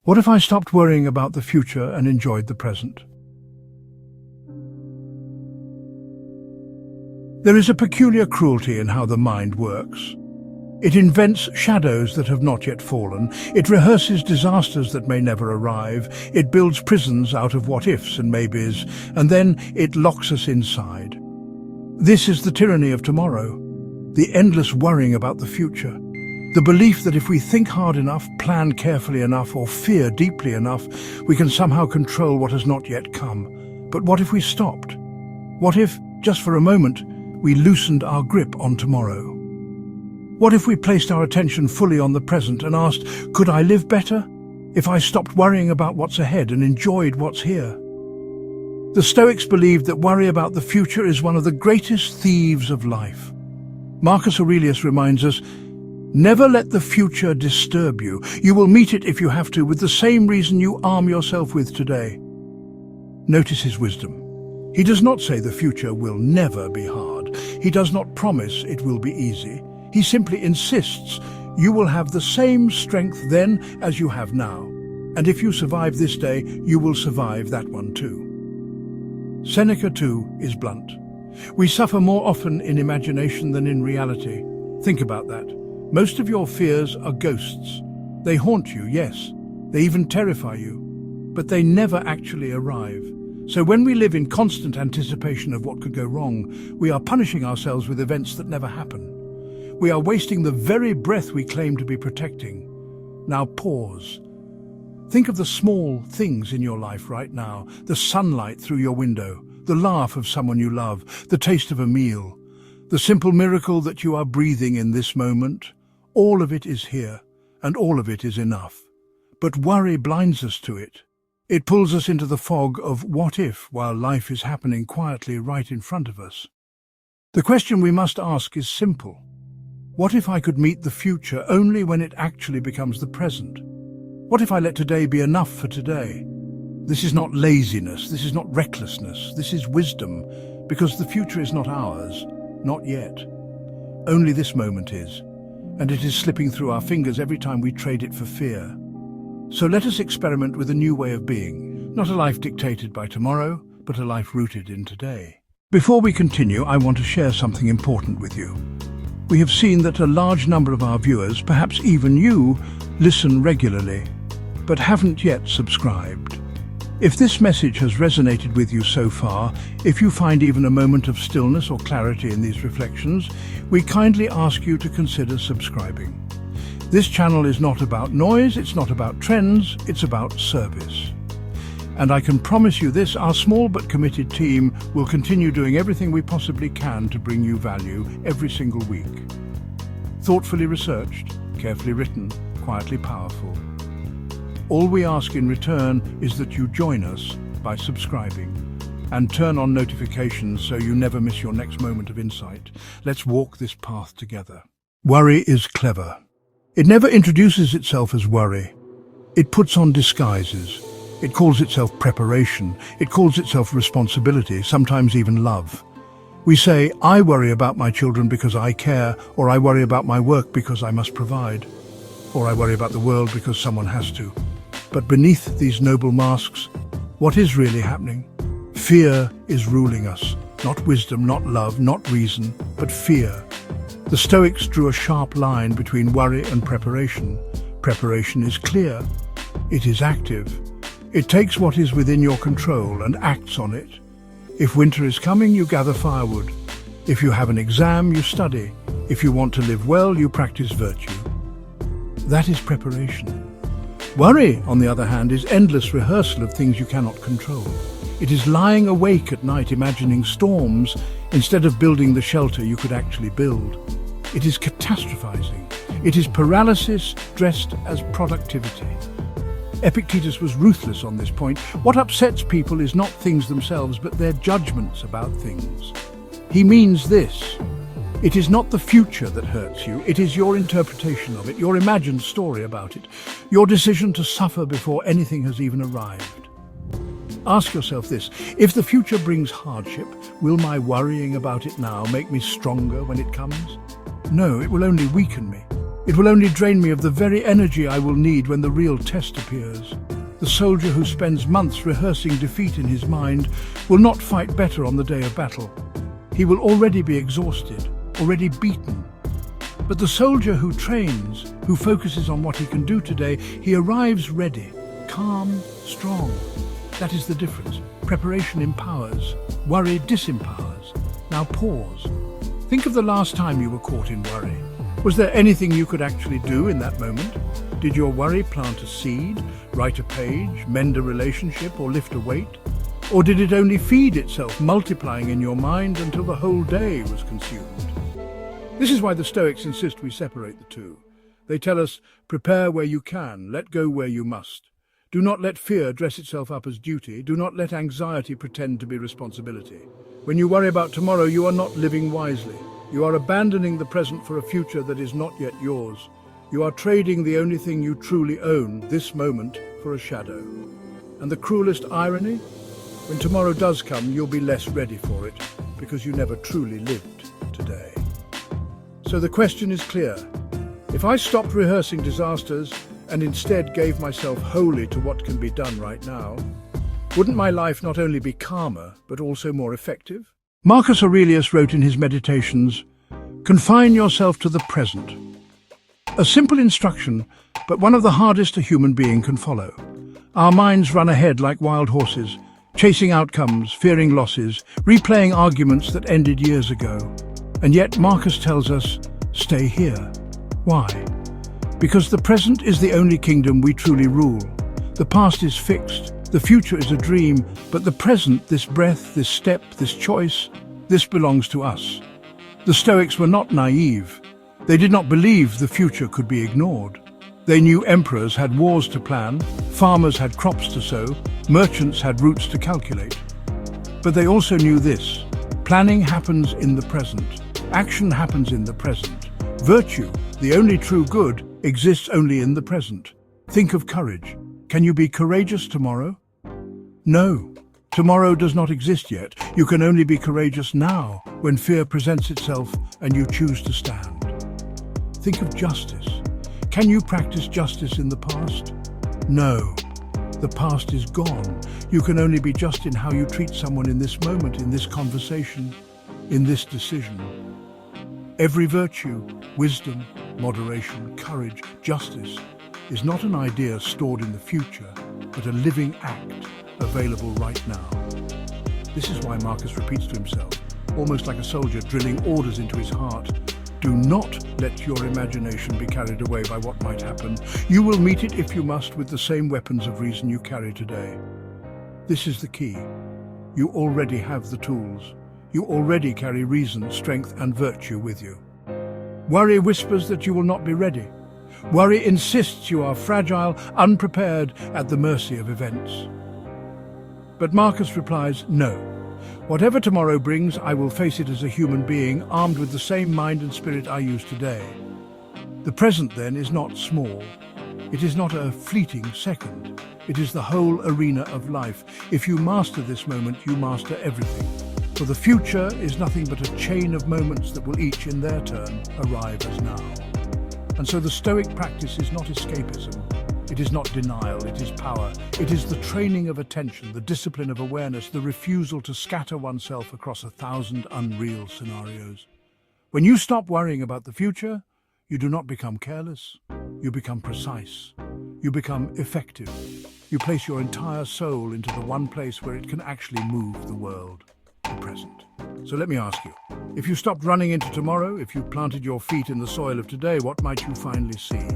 What if I stopped worrying about the future and enjoyed the present? There is a peculiar cruelty in how the mind works. It invents shadows that have not yet fallen. It rehearses disasters that may never arrive. It builds prisons out of what-ifs and maybes, and then it locks us inside. This is the tyranny of tomorrow, the endless worrying about the future. The belief that if we think hard enough, plan carefully enough, or fear deeply enough, we can somehow control what has not yet come. But what if we stopped? What if, just for a moment, we loosened our grip on tomorrow? What if we placed our attention fully on the present and asked, could I live better if I stopped worrying about what's ahead and enjoyed what's here? The Stoics believed that worry about the future is one of the greatest thieves of life. Marcus Aurelius reminds us, never let the future disturb you. You will meet it if you have to with the same reason you arm yourself with today. Notice his wisdom. He does not say the future will never be hard. He does not promise it will be easy. He simply insists you will have the same strength then as you have now. And if you survive this day, you will survive that one too. Seneca too is blunt. We suffer more often in imagination than in reality. Think about that. Most of your fears are ghosts. They haunt you, yes. They even terrify you. But they never actually arrive. So when we live in constant anticipation of what could go wrong, we are punishing ourselves with events that never happen. We are wasting the very breath we claim to be protecting. Now pause. Think of the small things in your life right now, the sunlight through your window, the laugh of someone you love, the taste of a meal, the simple miracle that you are breathing in this moment. All of it is here, and all of it is enough. But worry blinds us to it. It pulls us into the fog of what if while life is happening quietly right in front of us. The question we must ask is simple. What if I could meet the future only when it actually becomes the present? What if I let today be enough for today? This is not laziness, this is not recklessness, this is wisdom, because the future is not ours, not yet. Only this moment is, and it is slipping through our fingers every time we trade it for fear. So let us experiment with a new way of being, not a life dictated by tomorrow, but a life rooted in today. Before we continue, I want to share something important with you. We have seen that a large number of our viewers, perhaps even you, listen regularly, but haven't yet subscribed. If this message has resonated with you so far, if you find even a moment of stillness or clarity in these reflections, we kindly ask you to consider subscribing. This channel is not about noise, it's not about trends, it's about service. And I can promise you this, our small but committed team will continue doing everything we possibly can to bring you value every single week. Thoughtfully researched, carefully written, quietly powerful. All we ask in return is that you join us by subscribing and turn on notifications so you never miss your next moment of insight. Let's walk this path together. Worry is clever. It never introduces itself as worry. It puts on disguises. It calls itself preparation. It calls itself responsibility, sometimes even love. We say, I worry about my children because I care, or I worry about my work because I must provide, or I worry about the world because someone has to. But beneath these noble masks, what is really happening? Fear is ruling us. Not wisdom, not love, not reason, but fear. The Stoics drew a sharp line between worry and preparation. Preparation is clear. It is active. It takes what is within your control and acts on it. If winter is coming, you gather firewood. If you have an exam, you study. If you want to live well, you practice virtue. That is preparation. Worry, on the other hand, is endless rehearsal of things you cannot control. It is lying awake at night imagining storms instead of building the shelter you could actually build. It is catastrophizing. It is paralysis dressed as productivity. Epictetus was ruthless on this point. What upsets people is not things themselves, but their judgments about things. He means this. It is not the future that hurts you, it is your interpretation of it, your imagined story about it, your decision to suffer before anything has even arrived. Ask yourself this, if the future brings hardship, will my worrying about it now make me stronger when it comes? No, it will only weaken me. It will only drain me of the very energy I will need when the real test appears. The soldier who spends months rehearsing defeat in his mind will not fight better on the day of battle. He will already be exhausted, already beaten. But the soldier who trains, who focuses on what he can do today, he arrives ready, calm, strong. That is the difference. Preparation empowers, worry disempowers. Now pause. Think of the last time you were caught in worry. Was there anything you could actually do in that moment? Did your worry plant a seed, write a page, mend a relationship, or lift a weight? Or did it only feed itself, multiplying in your mind until the whole day was consumed? This is why the Stoics insist we separate the two. They tell us, prepare where you can, let go where you must. Do not let fear dress itself up as duty. Do not let anxiety pretend to be responsibility. When you worry about tomorrow, you are not living wisely. You are abandoning the present for a future that is not yet yours. You are trading the only thing you truly own, this moment, for a shadow. And the cruelest irony? When tomorrow does come, you'll be less ready for it, because you never truly lived today. So the question is clear. If I stopped rehearsing disasters and instead gave myself wholly to what can be done right now, wouldn't my life not only be calmer, but also more effective? Marcus Aurelius wrote in his Meditations, "Confine yourself to the present." A simple instruction, but one of the hardest a human being can follow. Our minds run ahead like wild horses, chasing outcomes, fearing losses, replaying arguments that ended years ago. And yet Marcus tells us, stay here. Why? Because the present is the only kingdom we truly rule. The past is fixed, the future is a dream, but the present, this breath, this step, this choice, this belongs to us. The Stoics were not naive. They did not believe the future could be ignored. They knew emperors had wars to plan, farmers had crops to sow, merchants had routes to calculate. But they also knew this: planning happens in the present, action happens in the present. Virtue, the only true good, exists only in the present. Think of courage. Can you be courageous tomorrow? No. Tomorrow does not exist yet. You can only be courageous now, when fear presents itself and you choose to stand. Think of justice. Can you practice justice in the past? No. The past is gone. You can only be just in how you treat someone in this moment, in this conversation, in this decision. Every virtue, wisdom, moderation, courage, justice, is not an idea stored in the future, but a living act available right now. This is why Marcus repeats to himself, almost like a soldier drilling orders into his heart, do not let your imagination be carried away by what might happen. You will meet it, if you must, with the same weapons of reason you carry today. This is the key. You already have the tools. You already carry reason, strength, and virtue with you. Worry whispers that you will not be ready. Worry insists you are fragile, unprepared, at the mercy of events. But Marcus replies, no. Whatever tomorrow brings, I will face it as a human being, armed with the same mind and spirit I use today. The present, then, is not small. It is not a fleeting second. It is the whole arena of life. If you master this moment, you master everything. For the future is nothing but a chain of moments that will each, in their turn, arrive as now. And so the Stoic practice is not escapism. It is not denial, it is power. It is the training of attention, the discipline of awareness, the refusal to scatter oneself across 1,000 unreal scenarios. When you stop worrying about the future, you do not become careless. You become precise. You become effective. You place your entire soul into the one place where it can actually move the world, the present. So let me ask you, if you stopped running into tomorrow, if you planted your feet in the soil of today, what might you finally see?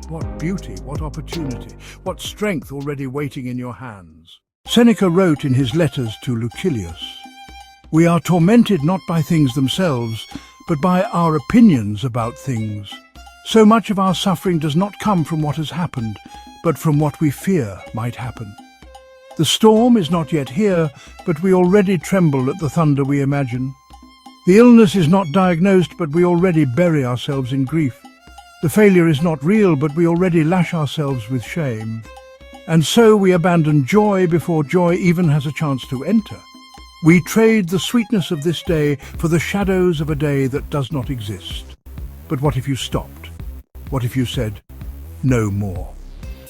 What beauty, what opportunity, what strength already waiting in your hands. Seneca wrote in his letters to Lucilius, "We are tormented not by things themselves, but by our opinions about things. So much of our suffering does not come from what has happened, but from what we fear might happen. The storm is not yet here, but we already tremble at the thunder we imagine. The illness is not diagnosed, but we already bury ourselves in grief. The failure is not real, but we already lash ourselves with shame. And so we abandon joy before joy even has a chance to enter. We trade the sweetness of this day for the shadows of a day that does not exist. But what if you stopped? What if you said, no more?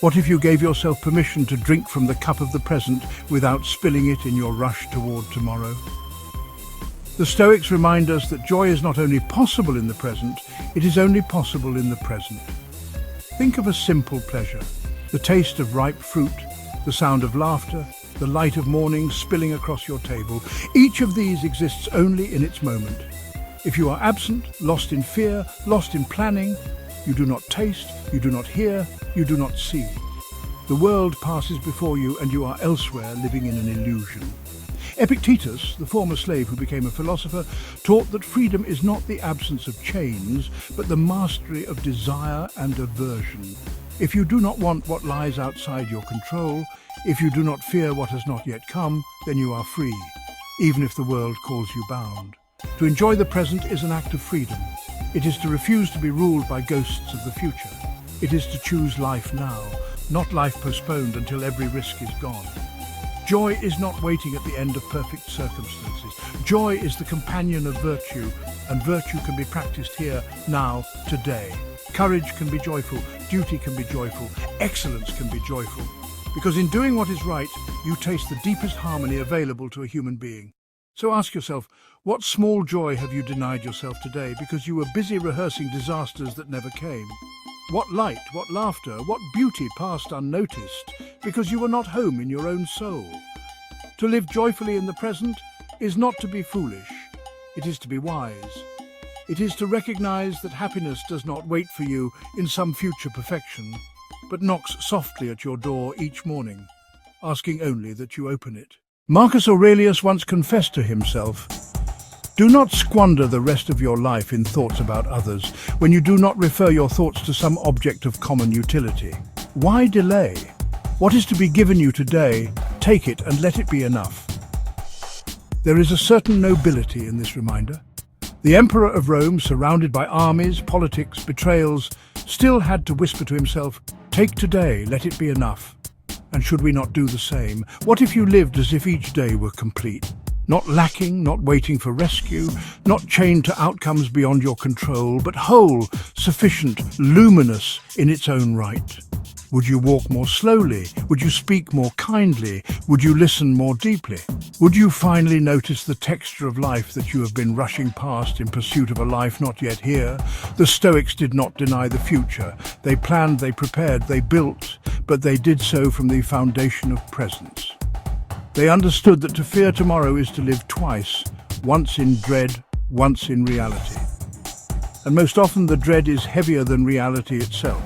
What if you gave yourself permission to drink from the cup of the present without spilling it in your rush toward tomorrow? The Stoics remind us that joy is not only possible in the present, it is only possible in the present. Think of a simple pleasure, the taste of ripe fruit, the sound of laughter, the light of morning spilling across your table. Each of these exists only in its moment. If you are absent, lost in fear, lost in planning, you do not taste, you do not hear, you do not see. The world passes before you and you are elsewhere living in an illusion. Epictetus, the former slave who became a philosopher, taught that freedom is not the absence of chains, but the mastery of desire and aversion. If you do not want what lies outside your control, if you do not fear what has not yet come, then you are free, even if the world calls you bound. To enjoy the present is an act of freedom. It is to refuse to be ruled by ghosts of the future. It is to choose life now, not life postponed until every risk is gone. Joy is not waiting at the end of perfect circumstances. Joy is the companion of virtue, and virtue can be practiced here, now, today. Courage can be joyful, duty can be joyful, excellence can be joyful. Because in doing what is right, you taste the deepest harmony available to a human being. So ask yourself, what small joy have you denied yourself today because you were busy rehearsing disasters that never came? What light, what laughter, what beauty passed unnoticed because you were not home in your own soul? To live joyfully in the present is not to be foolish, it is to be wise. It is to recognize that happiness does not wait for you in some future perfection, but knocks softly at your door each morning, asking only that you open it. Marcus Aurelius once confessed to himself, "Do not squander the rest of your life in thoughts about others when you do not refer your thoughts to some object of common utility. Why delay? What is to be given you today, take it and let it be enough." There is a certain nobility in this reminder. The Emperor of Rome, surrounded by armies, politics, betrayals, still had to whisper to himself, "Take today, let it be enough." And should we not do the same? What if you lived as if each day were complete? Not lacking, not waiting for rescue, not chained to outcomes beyond your control, but whole, sufficient, luminous in its own right. Would you walk more slowly? Would you speak more kindly? Would you listen more deeply? Would you finally notice the texture of life that you have been rushing past in pursuit of a life not yet here? The Stoics did not deny the future. They planned, they prepared, they built, but they did so from the foundation of presence. They understood that to fear tomorrow is to live twice, once in dread, once in reality. And most often the dread is heavier than reality itself.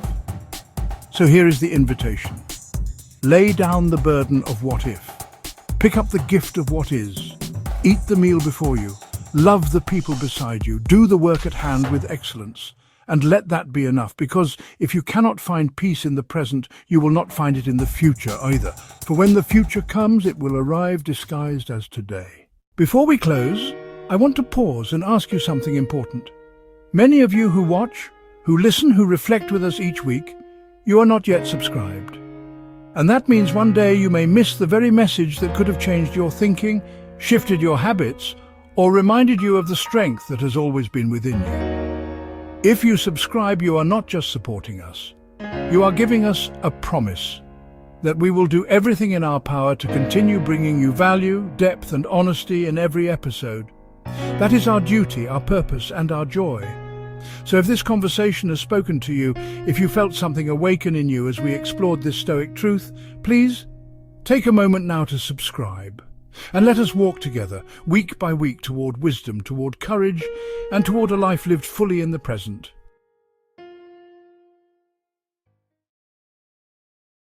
So here is the invitation. Lay down the burden of what if. Pick up the gift of what is. Eat the meal before you. Love the people beside you. Do the work at hand with excellence. And let that be enough, because if you cannot find peace in the present, you will not find it in the future either. For when the future comes, it will arrive disguised as today. Before we close, I want to pause and ask you something important. Many of you who watch, who listen, who reflect with us each week, you are not yet subscribed. And that means one day you may miss the very message that could have changed your thinking, shifted your habits, or reminded you of the strength that has always been within you. If you subscribe, you are not just supporting us. You are giving us a promise that we will do everything in our power to continue bringing you value, depth, and honesty in every episode. That is our duty, our purpose, and our joy. So if this conversation has spoken to you, if you felt something awaken in you as we explored this Stoic truth, please take a moment now to subscribe. And let us walk together, week by week, toward wisdom, toward courage, and toward a life lived fully in the present.